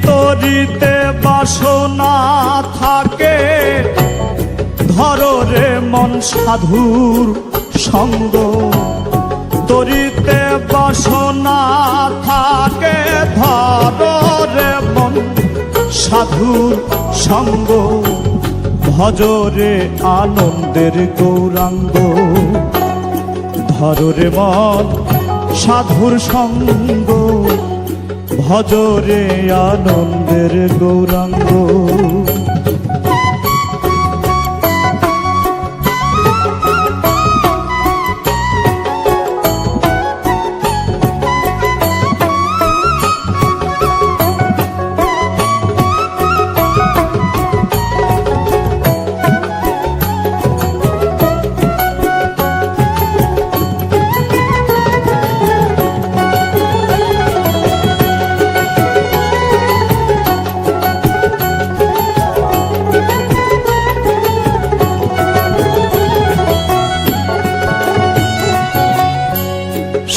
তরিতে বাসনা থাকে, ধরো রে মন সাধুর সঙ্গ। তরিতে বাসনা থাকে, ধরো রে মন সাধুর সঙ্গ। ভজরে আনন্দের গৌরাঙ্গ, ধরো রে মন সাধুর সঙ্গ। ভজরে আনন্দের গৌরাঙ্গ।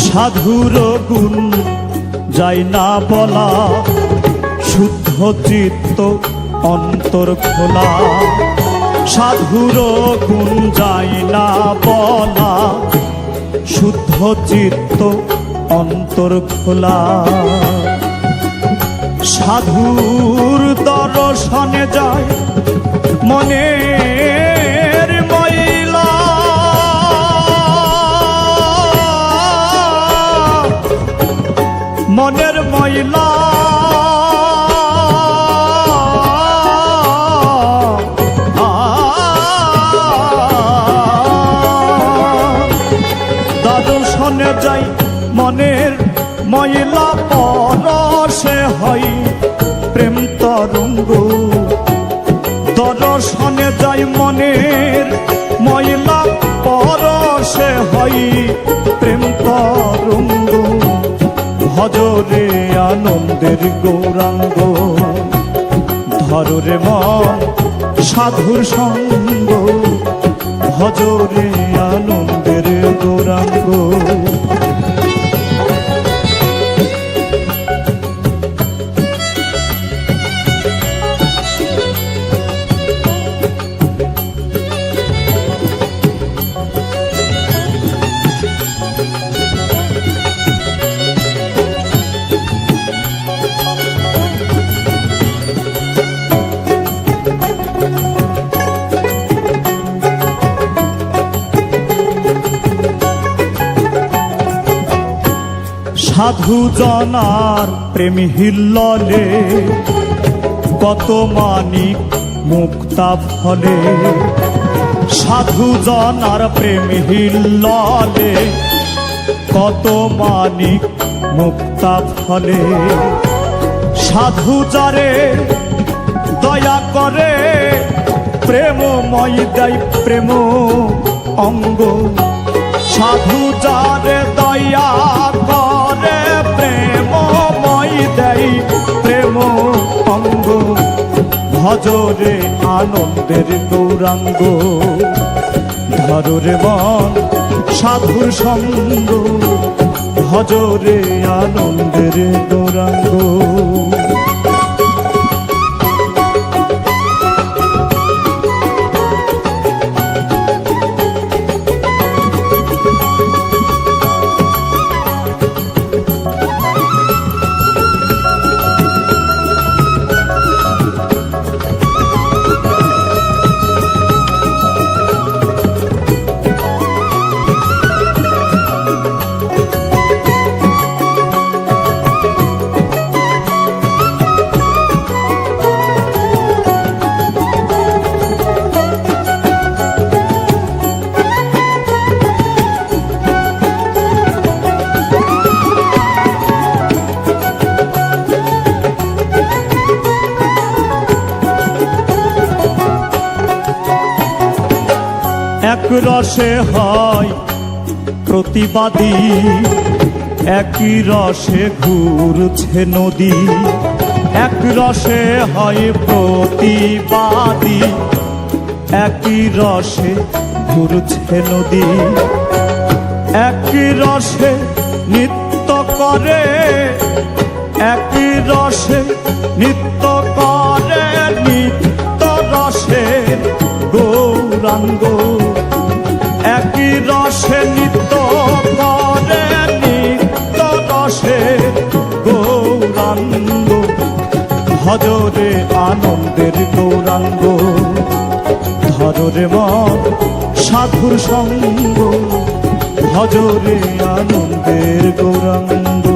সাধুর গুণ যাই না বলা, শুদ্ধ চিত্ত অন্তর খোলা। সাধুর গুণ যাই না বলা, শুদ্ধ চিত্ত অন্তর খোলা। সাধুর দর্শনে যায় মনের ময়লা। মনের ময়লা দর্শনে যাই মনের ময়লা, পরশে হয় প্রেম তরঙ্গ। দর্শনে যাই মনের ময়লা, পরশে হয় প্রেম তরঙ্গ। ভজরে আনন্দের গৌরাঙ্গ, ধরো রে মন সাধুর সঙ্গ। ভজরে আনন্দের গৌরাঙ্গ। সাধু জনার প্রেম হিল্ললে, কত মানিক মুক্তা ফলে। সাধু জনার প্রেম হিল্ললে, কত মানিক মুক্তা ফলে। সাধু যারে দয়া করে, প্রেমময় দেয় প্রেম অঙ্গ। সাধু যারে দয়া করে, প্রেমময় দেয় প্রেম অঙ্গ। ভজরে আনন্দের গৌরাঙ্গ, ধরো রে মন সাধুর সঙ্গ। ভজরে আনন্দের গৌরাঙ্গ। এক রসে হয় প্রতিবাদী, একই রসে ঘুরছে নদী। এক রসে হয় প্রতিবাদী, একই রসে ঘুরছে নদী। একই রসে নৃত্য করে, একই রসে ভজরে আনন্দের গৌরাঙ্গ। ধরে মন সাধুর সঙ্গ, ভজরে আনন্দের গৌরাঙ্গ।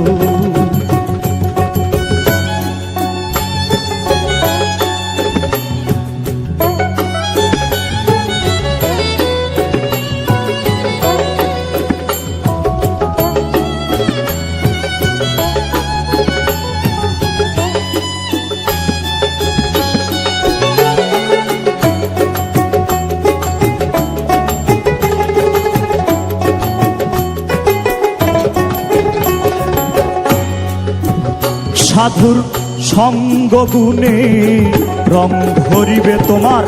সাধুর সঙ্গ গুণে রং ধরিবে তোমার,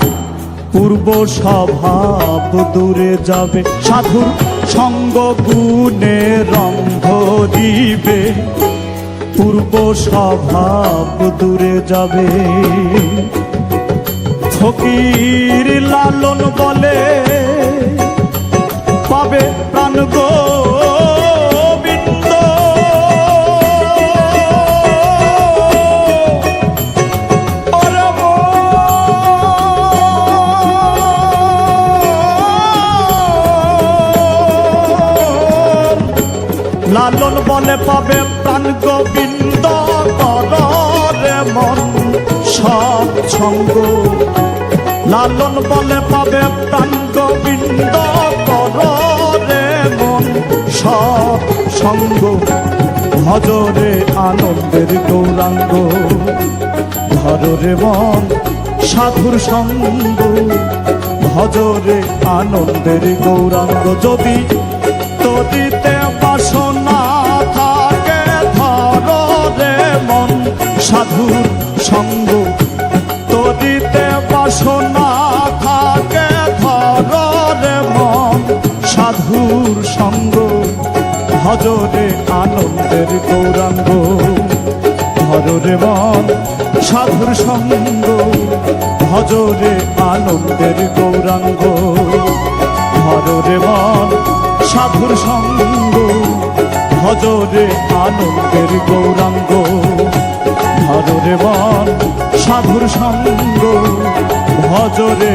পূর্ব স্বভাব দূরে যাবে। সাধুর সঙ্গ গুণে রং ধরিবে, পূর্ব স্বভাব দূরে যাবে। ফকির লালন বলে পাবে প্রাণ গো লালন বলে পাবে প্রাণ গোবিন্দ, করে মন সৎসঙ্গ। লালন বলে পাবে প্রাণ গোবিন্দ, করে মন সৎসঙ্গ। ভজরে আনন্দের গৌরাঙ্গ, ধরে মন সাধুর সঙ্গ, ভজরে আনন্দের গৌরাঙ্গ। যদি তদিতে বাসনা থাকে, ধরে মন সাধুর সঙ্গ। তদিতে বাসনা থাকে, ধরে মন সাধুর সঙ্গ, ভজরে আনন্দের গৌরাঙ্গ। ধরে মন সাধুর সঙ্গ, ভজরে আনন্দের গৌরাঙ্গ। ধরে মন সাধুর সঙ্গ, ভজরে আনন্দের গৌরাঙ্গ। ধরে মন সাধুর সঙ্গ, ভজরে